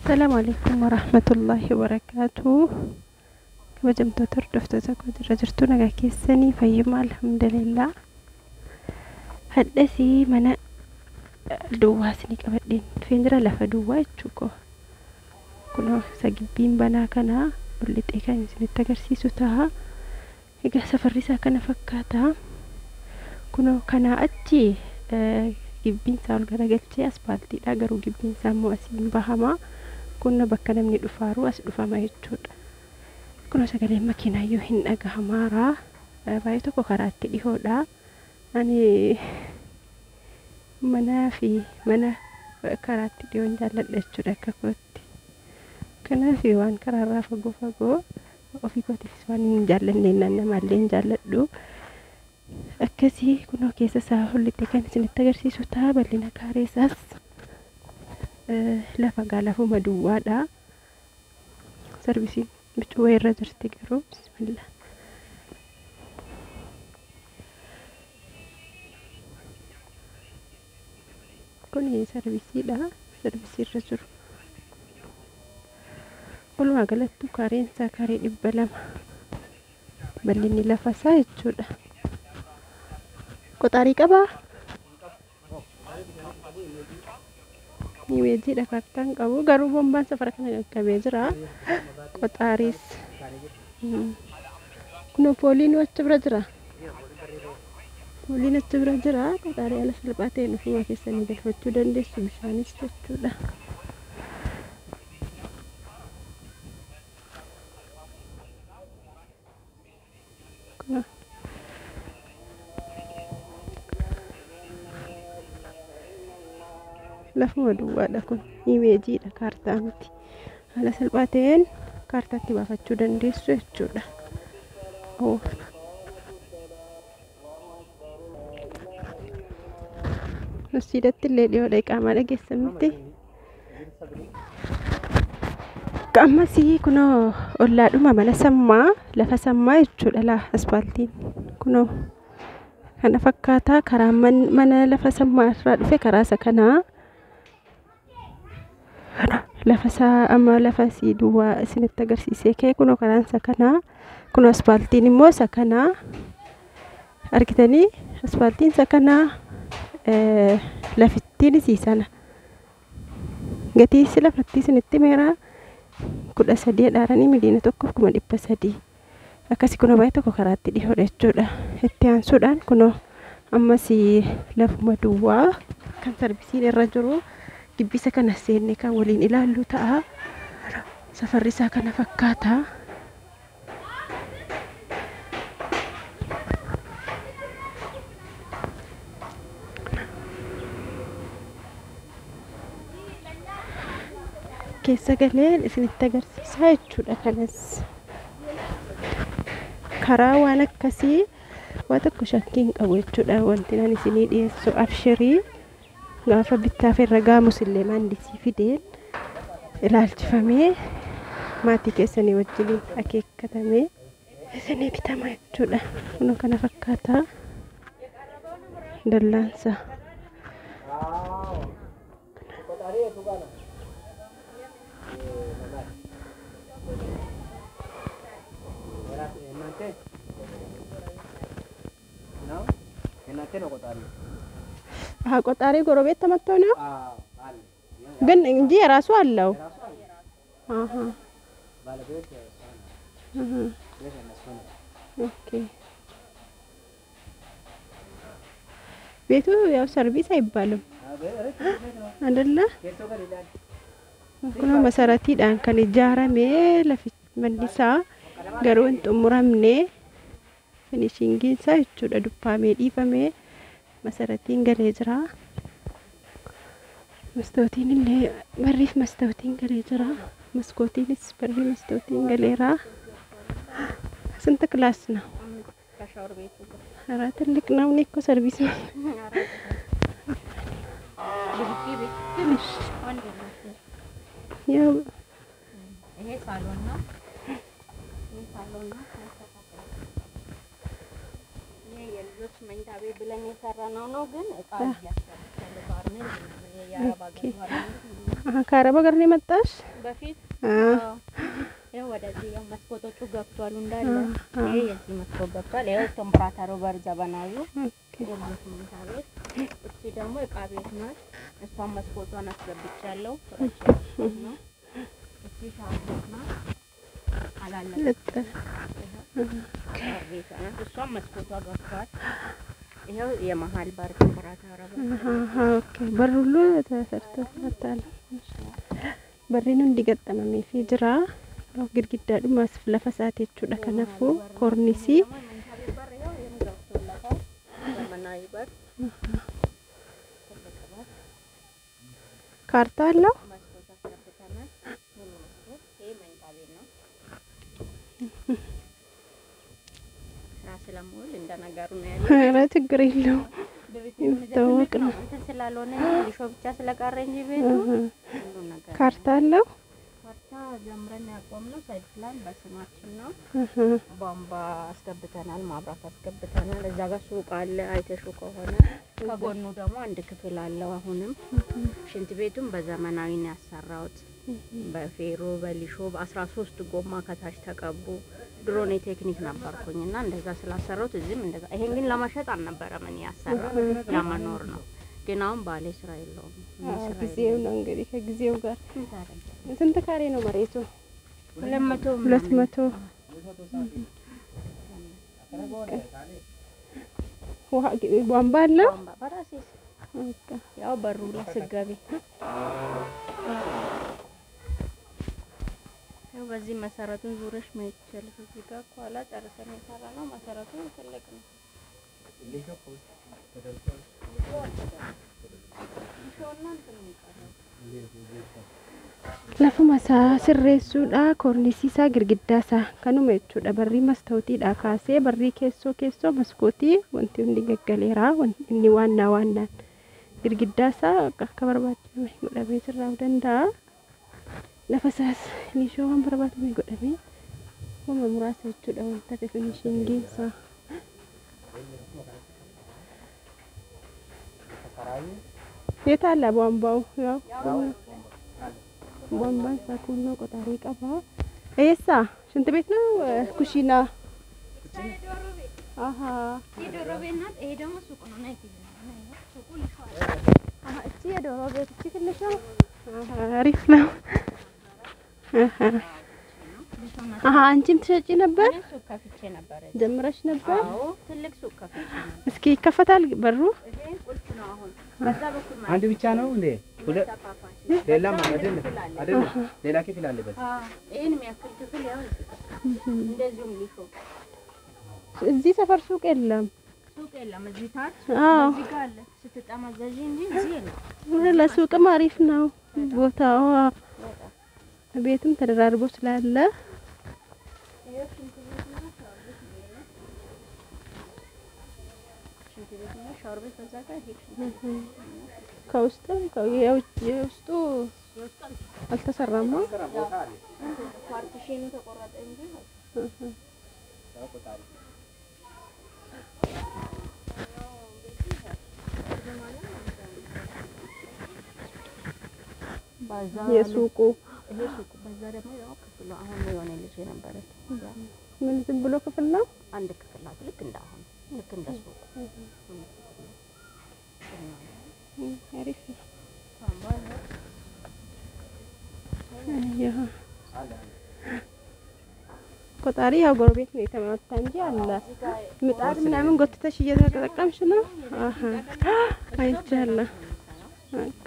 السلام عليكم ورحمة الله وبركاته. كبجمتو تردفتو تكو درجرتونا كيساني فيما الحمد لله. حدثي منا دواسني كبدين فيندرا لفا دواتشوكو كنو ساقبين بنا كنا ولت إيكان سنتقرسيسو تاها إيقا سفرسا كنا فكاتا كنو كنا أتي gibbin saal garagalchee asfaaltii dha garuu gibbin saammoo asiin bahama kunna bakka namni dhufaaru as dhufama jechuudha. Kun sagalee makiinaayyuu hin dhagahamaara baay'ee tokko karaatti dhihoodha. Ani mana karaatti dhiyoon jaalladha jechuudha akka kootti. Kanaaf waan karaarraa fagoo ofii kootiifis waan hin jaallanneen namallee hin jaalladhu. Akkasii kunoo keessa isaa hollitti kan isinitti agarsiisu ta'a bal'ina kaareessaas lafa lafuma duwwaadha. Sarvisiin bichuu irra jirti garuu bismillah. Kun sarvisiidha. Sarvisii irra jiru. Walumaa galatti kaareensaa kaaree 200 bal'inni lafa isaa jechuudha. Qotarii qaba. Nimeejiidha kartaan qabu garuu bombaan safara kana qaqqabee jira. Qotariis kun pooliin achi bira jira. Pooliin achi bira jira. Qotarii ala salphaatee dhufuma keessanii galfachuu dandeessu bishaanis jechuudha. Lafuma duwwaadha kun imeejiidha kaartaa miti. Haala salphaateen kaartaatti baafachuu dandeessu jechuudha. Nasiidatti illee dhiyoodha qaamaa dhageessan miti. Qaamasii kunoo ollaadhuma mana sammaa lafa sammaa jechuudha asfaaltiin kunoo kana fakkaataa karaa mana lafa sammaa irraa dhufe karaa isa kanaa. Lafa isaa amma lafa si duwwaa isinitti agarsiisee kee kunoo karaan isa kanaa kunoo asfaaltiin immoo isa kanaa argitanii asfaaltiin isa kanaa lafittiin isii sana gatii lafatti isinitti meeraa 13 dhaaranii miliyoona 1,300 akkasii kunoo baay'ee tokko karaatti dhihoodha jechuudha. Itti aansuudhaan kunoo ammas lafuma duwwaa kan sarbisiin irra jiru. Gibbisa kana seenne kan waliin ilaallu ta'a. Safarri isaa kana fakkaata. Keessa galeen isinitti agarsiisaa jechuudha kanas. Karaa waan akkasii waa tokko shakkiin qabu jechuudha wanti ani isinii dhiyeessu abshirii. Gaafa bittaaf irra gaamus illee maandisii fideen ilaalchifamee maatii keessanii wajjin akeekkatamee isinii bitama jechuudha. Kunoo kana fakkaata dallaansa. ቆጣሪ ጎረቤት ተመጥቶ ነው ግን እንጂ የራሱ አለው። ኦኬ ቤቱ ያው ሰርቪስ አይባልም አይደለ? ኩኖ መሰረቲዳን ከን ጃራሜ ለፊት መንዲሳ ገሩን ጥሙራምኔ ፊኒሺንጊን ሳይቹ ዱፓሜ ዲፈሜ مسارتين جليجرا مستوتين اللي مريف مستوتين جليجرا مسكوتين سبري مستوتين جليرا سنت كلاسنا رات اللي كنا ونيكو سيرفيس يا هي صالوننا ልጆች መኝታ ቤት ብለን የሰራነው ነው ግን እቃ ያስፈልጋል ባርሜል የያራባ ገባር ከአረብ ሀገር ነው የመጣሽ? በፊት ያው ወደዚህ ያው መስኮቶቹ ገብቷል እንዳለ ይሄ የዚህ መስኮት ገብቷል። ያው ቴምፕራቸሩ በርዘበናዩ የዚህ ምንታቤት እቺ ደግሞ ዕቃ ቤት ናት። እሷን መስኮቷን አስገብቻለሁ። ነው እቺ ሻወር ናት አላለቀ ቤት ናት። እሷን መስኮቷ ገብቷል። ይሄው የመሃል በር ቴምፕራቸሩ ኦኬ በር ሁሉ ተሰርቶታል። በሪኑ እንዲገጠመ ፊጅራ ግድግዳ ዱማስ ለፈሳት የቹዳ ከነፉ ኮርኒሲ ካርታ አለው። ስለሙል እንደነገሩ ነው ያለው። ኧረ ችግር የለው ይተወቅ ነው ስላልሆነ ልሾ ብቻ ስለቀረኝ ቤቱ ሁሉ ነገር ካርታ አለው። ካርታ ጀምረን ያቆምነው ሳይድ ፕላን በስማችን ነው። ቧንቧ አስገብተናል፣ ማብራት አስገብተናል። እዛ ጋር ሱቅ አለ አይተሹ ከሆነ ከጎኑ ደግሞ አንድ ክፍል አለው። አሁንም ሽንት ቤቱን በዘመናዊ ነው ያሰራውት። በፌሮ በሊሾ በ13 ጎማ ከታች ተቀቡ። ድሮኔ ቴክኒክ ነበርኩኝና እንደዛ ስላሰራውት እዚህም እንደዛ። ይሄን ግን ለማሸጥ አልነበረም እኔ ያሰራው ለማኖር ነው። ግን አሁን ባለ ስራ የለውም። ጊዜው ነው እንግዲህ ከጊዜው ጋር ስንት ካሬ ነው መሬቱ? 200 ቧንቧ አለው። በራሴስ ያው በሩ ለስጋቢ ያው በዚህ መሰረቱን ዙረሽ ማየት ይችላል። እዚህ ጋር ኋላ ጨርሰን የሰራነው መሰረቱ ትልቅ ነው። lafa masaa sirreessuudha kornisiisaa girgiddaasaa kanuma jechuudha barri mastawtiidha kaasee barri keessoo maskootii wanti hundi gaggaleera inni waannaan girgiddaasaa akka barbaachifame godhamee sirraa danda'a lafa saas lishoo waan barbaachifame godhamee wama muraasa jechuudha wanta finishingiinsaa የታላ ቧንቧው ያው ቧንቧ ሳኩኖ ቆጣሪ ቀባ እየሳ ሽንት ቤት ነው ኩሽና አሃ የዶሮ ቤት ናት። ይሄ ደግሞ ሱቅ ነው ናይ ሱቁ ልሽዋል። አሃ እቺ የዶሮ ቤት እቺ ትንሽ ነው። አሪፍ ነው። አሃ አንቺም ትሸጪ ነበር? ሱቅ ከፍቼ ነበር። ጀምረሽ ነበር? አዎ ትልቅ ሱቅ ከፍቼ ነበር። እስኪ ይከፈታል በሩ? ይሄ ቁልፍ ነው። አሁን በዛ በኩል ማለት አንድ ብቻ ነው እንዴ? ሌላ ማለት አይደል? ሌላ ክፍል አለበት። ይሄን የሚያክል ክፍል ያው እንደዚሁም ሊሾ እዚህ ሰፈር ሱቅ የለም። ሱቅ የለም እዚህ ታች አዎ እዚህ ጋር አለ ስትጠማዘጂ እንጂ እዚህ የለም። ለሱቅም አሪፍ ነው ቦታው። ቤትም ተደራርቦ ስላለ ከውስጥም የውስጡ አልተሰራማ ፓርቲሽኑ ተቆረጠ እንጂ የሱቁ ይሄ ሱቁ በዛ ደግሞ ያው ክፍሉ አሁን የሆነ ልጅ የነበረች ምን ዝም ብሎ ክፍል ነው? አንድ ክፍል ናት። ልክ እንዳሁን ልክ እንደ ሱቁ አሪፍ ነው። ቆጣሪ ያው ጎረቤት ነው የተመታ እንጂ አለ ምጣድ ምናምን ጎትተሽ እየተጠቀምሽ ነው? አሃ አይቻለሁ። በቃ